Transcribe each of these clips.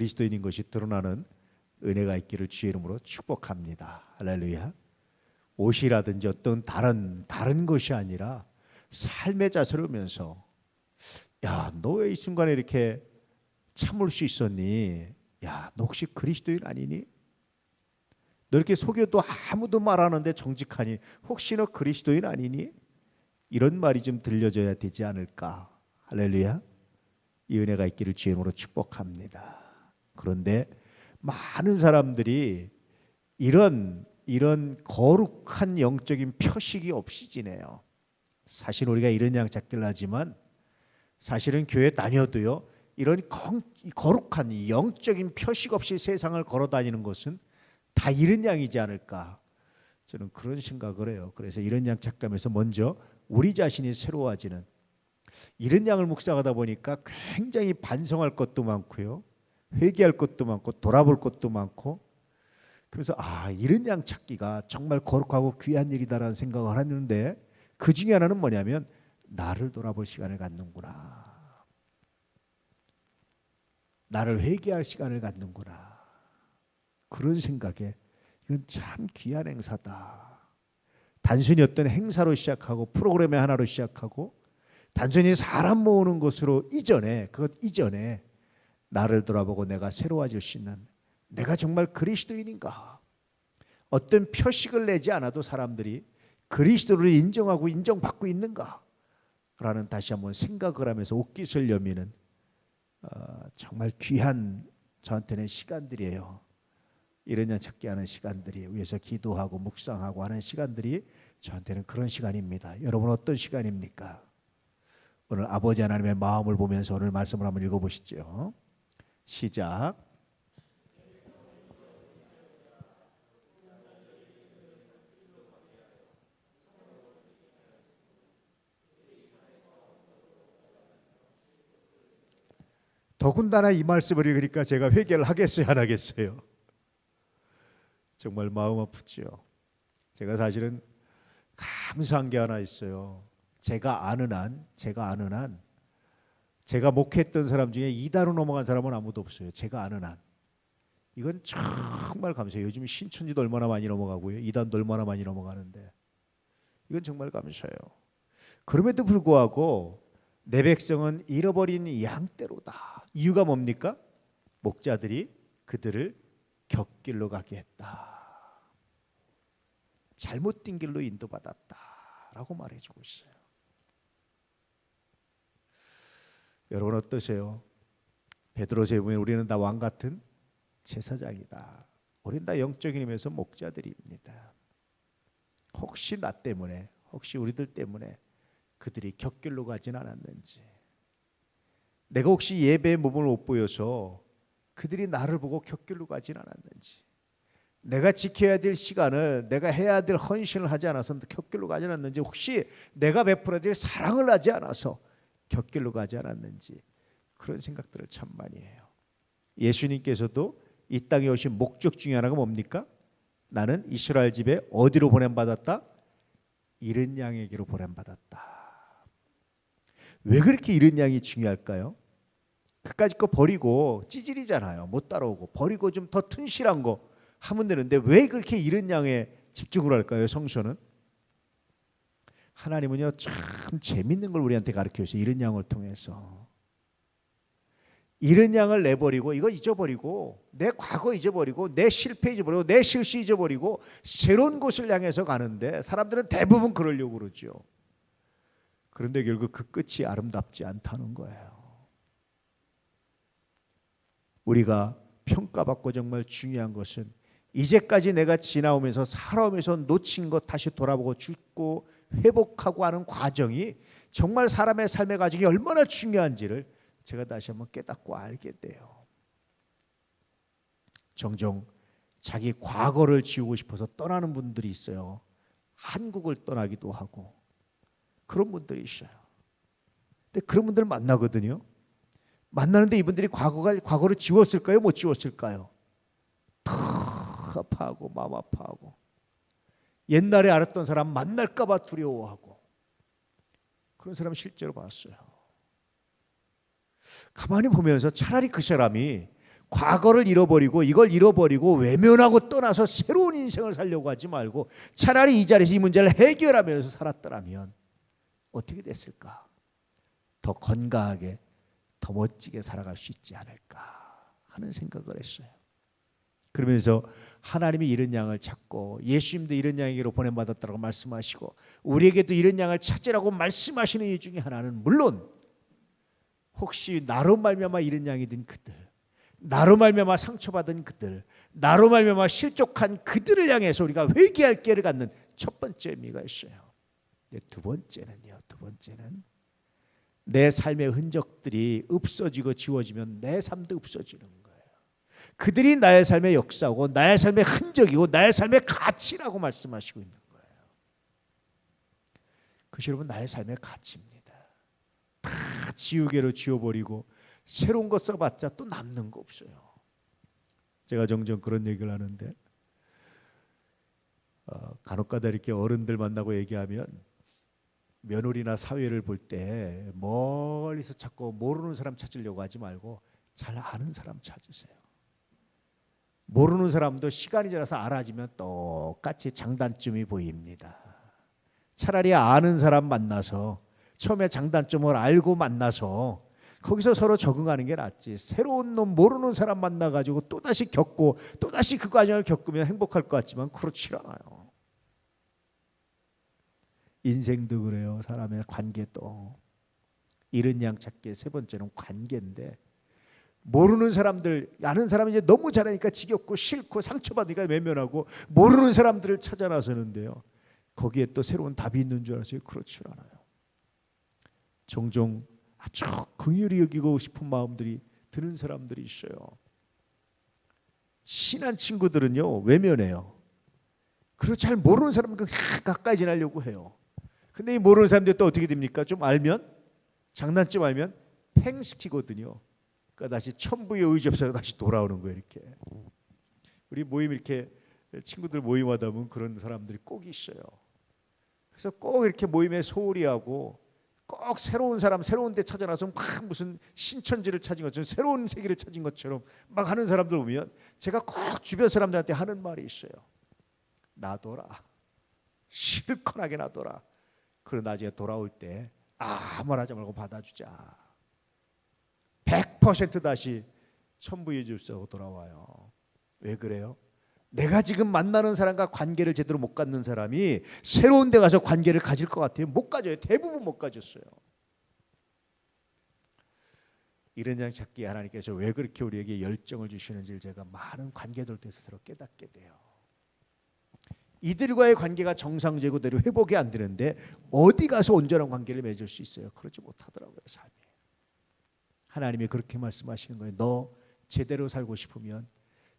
그리스도인인 것이 드러나는 은혜가 있기를 주의 이름으로 축복합니다. 할렐루야. 옷이라든지 어떤 다른 것이 아니라 삶의 자세를 보면서 야, 너 왜 이 순간에 이렇게 참을 수 있었니? 야, 너 혹시 그리스도인 아니니? 너 이렇게 속여도 아무도 말하는데 정직하니? 혹시 너 그리스도인 아니니? 이런 말이 좀 들려줘야 되지 않을까? 할렐루야. 이 은혜가 있기를 주의 이름으로 축복합니다. 그런데 많은 사람들이 이런 거룩한 영적인 표식이 없이 지내요. 사실 우리가 이런 양 찾기를 하지만 사실은 교회 다녀도요, 이런 거룩한 영적인 표식 없이 세상을 걸어다니는 것은 다 이런 양이지 않을까, 저는 그런 생각을 해요. 그래서 이런 양 찾감에서 먼저 우리 자신이 새로워지는, 이런 양을 묵상하다 보니까 굉장히 반성할 것도 많고요, 회개할 것도 많고 돌아볼 것도 많고, 그래서 이런 양 찾기가 정말 거룩하고 귀한 일이다라는 생각을 하는데, 그 중에 하나는 뭐냐면 나를 돌아볼 시간을 갖는구나, 나를 회개할 시간을 갖는구나, 그런 생각에 이건 참 귀한 행사다. 단순히 어떤 행사로 시작하고 프로그램의 하나로 시작하고 단순히 사람 모으는 것으로 그것 이전에 나를 돌아보고 내가 새로워질 수 있는, 내가 정말 그리스도인인가, 어떤 표식을 내지 않아도 사람들이 그리스도를 인정하고 인정받고 있는가 라는 다시 한번 생각을 하면서 옷깃을 여미는 정말 귀한 저한테는 시간들이에요. 이런 양 찾기 하는 시간들이, 위해서 기도하고 묵상하고 하는 시간들이 저한테는 그런 시간입니다. 여러분 어떤 시간입니까? 오늘 아버지 하나님의 마음을 보면서 오늘 말씀을 한번 읽어보시죠. 시작. 더군다나 이 말씀을 읽으니까 제가 회개를 하겠어요, 안 하겠어요? 정말 마음 아프죠. 제가 사실은 감사한 게 하나 있어요. 제가 아는 한 제가 목회했던 사람 중에 이단으로 넘어간 사람은 아무도 없어요. 제가 아는 한. 이건 정말 감사해요. 요즘 신천지도 얼마나 많이 넘어가고요, 이단도 얼마나 많이 넘어가는데 이건 정말 감사해요. 그럼에도 불구하고 내 백성은 잃어버린 양떼로다. 이유가 뭡니까? 목자들이 그들을 곁길로 가게 했다. 잘못된 길로 인도받았다라고 말해주고 있어요. 여러분 어떠세요? 베드로서에 보면 우리는 다 왕 같은 제사장이다. 우리는 다 영적인 힘에서 목자들입니다. 혹시 나 때문에, 혹시 우리들 때문에 그들이 곁길로 가진 않았는지, 내가 혹시 예배에 몸을 못 보여서 그들이 나를 보고 곁길로 가진 않았는지, 내가 지켜야 될 시간을, 내가 해야 될 헌신을 하지 않아서 곁길로 가지 않았는지, 혹시 내가 베풀어야 될 사랑을 하지 않아서 곁길로 가지 않았는지, 그런 생각들을 참 많이 해요. 예수님께서도 이 땅에 오신 목적 중에 하나가 뭡니까? 나는 이스라엘 집에 어디로 보냄받았다? 잃은 양에게로 보냄받았다. 왜 그렇게 잃은 양이 중요할까요? 그까짓 거 버리고, 찌질이잖아요, 못 따라오고, 버리고 좀 더 튼실한 거 하면 되는데 왜 그렇게 잃은 양에 집중을 할까요? 성서는 하나님은요 참 재밌는 걸 우리한테 가르쳐주세요. 잃은 양을 통해서 잃은 양을 내버리고, 이거 잊어버리고, 내 과거 잊어버리고, 내 실패 잊어버리고, 내 실수 잊어버리고 새로운 곳을 향해서 가는데, 사람들은 대부분 그러려고 그러죠. 그런데 결국 그 끝이 아름답지 않다는 거예요. 우리가 평가받고 정말 중요한 것은 이제까지 내가 지나오면서 살아오면서 놓친 것 다시 돌아보고 죽고 회복하고 하는 과정이 정말 사람의 삶의 과정이 얼마나 중요한지를 제가 다시 한번 깨닫고 알게 돼요. 종종 자기 과거를 지우고 싶어서 떠나는 분들이 있어요. 한국을 떠나기도 하고 그런 분들이 있어요. 근데 그런 분들 만나거든요. 만나는데 이분들이 과거를 지웠을까요? 못 지웠을까요? 아파하고 마음 아파하고, 옛날에 알았던 사람 만날까 봐 두려워하고, 그런 사람 실제로 봤어요. 가만히 보면서 차라리 그 사람이 과거를 잃어버리고 이걸 잃어버리고 외면하고 떠나서 새로운 인생을 살려고 하지 말고 차라리 이 자리에서 이 문제를 해결하면서 살았더라면 어떻게 됐을까? 더 건강하게, 더 멋지게 살아갈 수 있지 않을까 하는 생각을 했어요. 그러면서 하나님이 이런 양을 찾고 예수님도 이런 양에게로 보냄받았다고 말씀하시고 우리에게도 이런 양을 찾으라고 말씀하시는 이 중에 하나는 물론 혹시 나로 말미암아 이런 양이 된 그들, 나로 말미암아 상처받은 그들, 나로 말미암아 실족한 그들을 향해서 우리가 회개할 기회를 갖는 첫 번째 의미가 있어요. 두 번째는요. 두 번째는 내 삶의 흔적들이 없어지고 지워지면 내 삶도 없어지는 거예요. 그들이 나의 삶의 역사고 나의 삶의 흔적이고 나의 삶의 가치라고 말씀하시고 있는 거예요. 그것이 여러분 나의 삶의 가치입니다. 다 지우개로 지워버리고 새로운 거 써봤자 또 남는 거 없어요. 제가 종종 그런 얘기를 하는데 간혹가다 이렇게 어른들 만나고 얘기하면 며느리나 사회를 볼 때 멀리서 자꾸 모르는 사람 찾으려고 하지 말고 잘 아는 사람 찾으세요. 모르는 사람도 시간이 지나서 알아지면 똑같이 장단점이 보입니다. 차라리 아는 사람 만나서 처음에 장단점을 알고 만나서 거기서 서로 적응하는 게 낫지. 새로운 놈 모르는 사람 만나가지고 또다시 겪고 또다시 그 과정을 겪으면 행복할 것 같지만 그렇지 않아요. 인생도 그래요. 사람의 관계도. 이런 양 찾기의 세 번째는 관계인데 모르는 사람들, 아는 사람이 이제 너무 잘하니까 지겹고 싫고 상처받으니까 외면하고 모르는 사람들을 찾아 나서는데요. 거기에 또 새로운 답이 있는 줄 알았어요. 그렇지 않아요. 종종 아주 긍휼히 여기고 싶은 마음들이 드는 사람들이 있어요. 친한 친구들은요 외면해요. 그리고 잘 모르는 사람은 가까이 지내려고 해요. 근데 이 모르는 사람들이 또 어떻게 됩니까? 좀 알면 장난점 알면 팽시키거든요. 그러니까 다시 천부의 의지 없어서 다시 돌아오는 거예요. 이렇게 우리 모임 이렇게 친구들 모임하다 보면 그런 사람들이 꼭 있어요. 그래서 꼭 이렇게 모임에 소홀히 하고 꼭 새로운 사람 새로운 데 찾아나서 막 무슨 신천지를 찾은 것처럼 새로운 세계를 찾은 것처럼 막 하는 사람들 보면 제가 꼭 주변 사람들한테 하는 말이 있어요. 놔둬라. 실컷하게 놔둬라. 그리고 나중에 돌아올 때 아무 말 하지 말고 받아주자. 100% 다시 천부의 질서로 돌아와요. 왜 그래요? 내가 지금 만나는 사람과 관계를 제대로 못 갖는 사람이 새로운 데 가서 관계를 가질 것 같아요? 못 가져요. 대부분 못 가졌어요. 이런 양 찾기에 하나님께서 왜 그렇게 우리에게 열정을 주시는지를 제가 많은 관계들 통해서 서로 깨닫게 돼요. 이들과의 관계가 정상적으로 회복이 안 되는데 어디 가서 온전한 관계를 맺을 수 있어요? 그러지 못하더라고요. 삶이. 하나님이 그렇게 말씀하시는 거예요. 너 제대로 살고 싶으면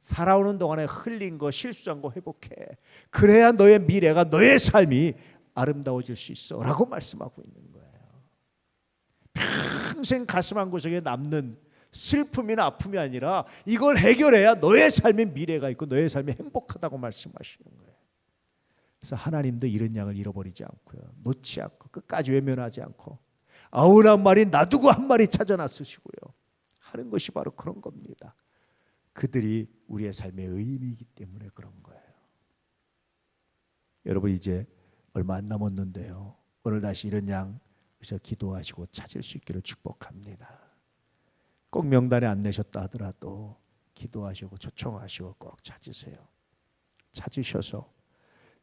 살아오는 동안에 흘린 거 실수한 거 회복해. 그래야 너의 미래가 너의 삶이 아름다워질 수 있어 라고 말씀하고 있는 거예요. 평생 가슴 한구석에 남는 슬픔이나 아픔이 아니라 이걸 해결해야 너의 삶의 미래가 있고 너의 삶이 행복하다고 말씀하시는 거예요. 그래서 하나님도 이런 양을 잃어버리지 않고요. 놓지 않고 끝까지 외면하지 않고 99마리 놔두고 한 마리 찾아 나서시고요. 하는 것이 바로 그런 겁니다. 그들이 우리의 삶의 의미이기 때문에 그런 거예요. 여러분 이제 얼마 안 남았는데요. 오늘 다시 이런 양에서 기도하시고 찾을 수 있기를 축복합니다. 꼭 명단에 안 내셨다 하더라도 기도하시고 초청하시고 꼭 찾으세요. 찾으셔서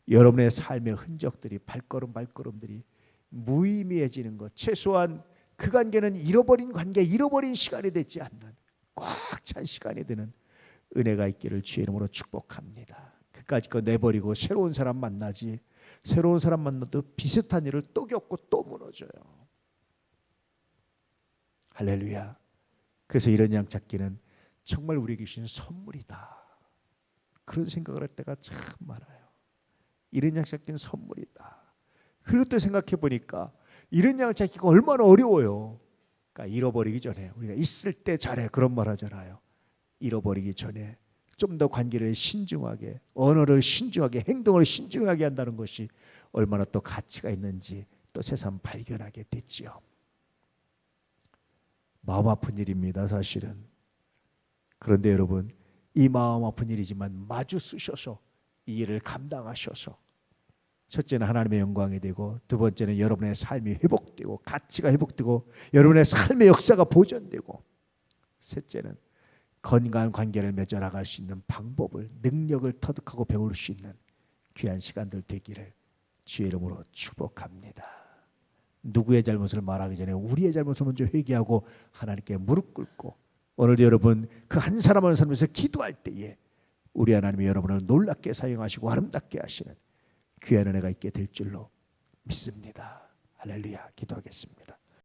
여러분의 삶의 흔적들이 발걸음들이 무의미해지는 것, 최소한 그 관계는 잃어버린 관계, 잃어버린 시간이 되지 않는 꽉 찬 시간이 되는 은혜가 있기를 주의 이름으로 축복합니다. 그까짓 거 내버리고 새로운 사람 만나지, 새로운 사람 만나도 비슷한 일을 또 겪고 또 무너져요. 할렐루야. 그래서 이런 양 찾기는 정말 우리에게 주신 선물이다. 그런 생각을 할 때가 참 많아요. 이런 양 찾기는 선물이다. 그리고 또 생각해 보니까 이런 양을 찾기가 얼마나 어려워요. 그러니까 잃어버리기 전에 우리가 있을 때 잘해 그런 말 하잖아요. 잃어버리기 전에 좀 더 관계를 신중하게, 언어를 신중하게, 행동을 신중하게 한다는 것이 얼마나 또 가치가 있는지 또 새삼 발견하게 됐지요. 마음 아픈 일입니다. 사실은 그런데 여러분, 이 마음 아픈 일이지만 마주 쓰셔서 이 일을 감당하셔서 첫째는 하나님의 영광이 되고, 두 번째는 여러분의 삶이 회복되고 가치가 회복되고 여러분의 삶의 역사가 보존되고, 셋째는 건강한 관계를 맺어 나갈 수 있는 방법을, 능력을 터득하고 배울 수 있는 귀한 시간들 되기를 주의 이름으로 축복합니다. 누구의 잘못을 말하기 전에 우리의 잘못을 먼저 회개하고 하나님께 무릎 꿇고, 오늘도 여러분 그 한 사람을 살면서 기도할 때에 우리 하나님이 여러분을 놀랍게 사용하시고 아름답게 하시는 귀한 은혜가 있게 될 줄로 믿습니다. 할렐루야. 기도하겠습니다.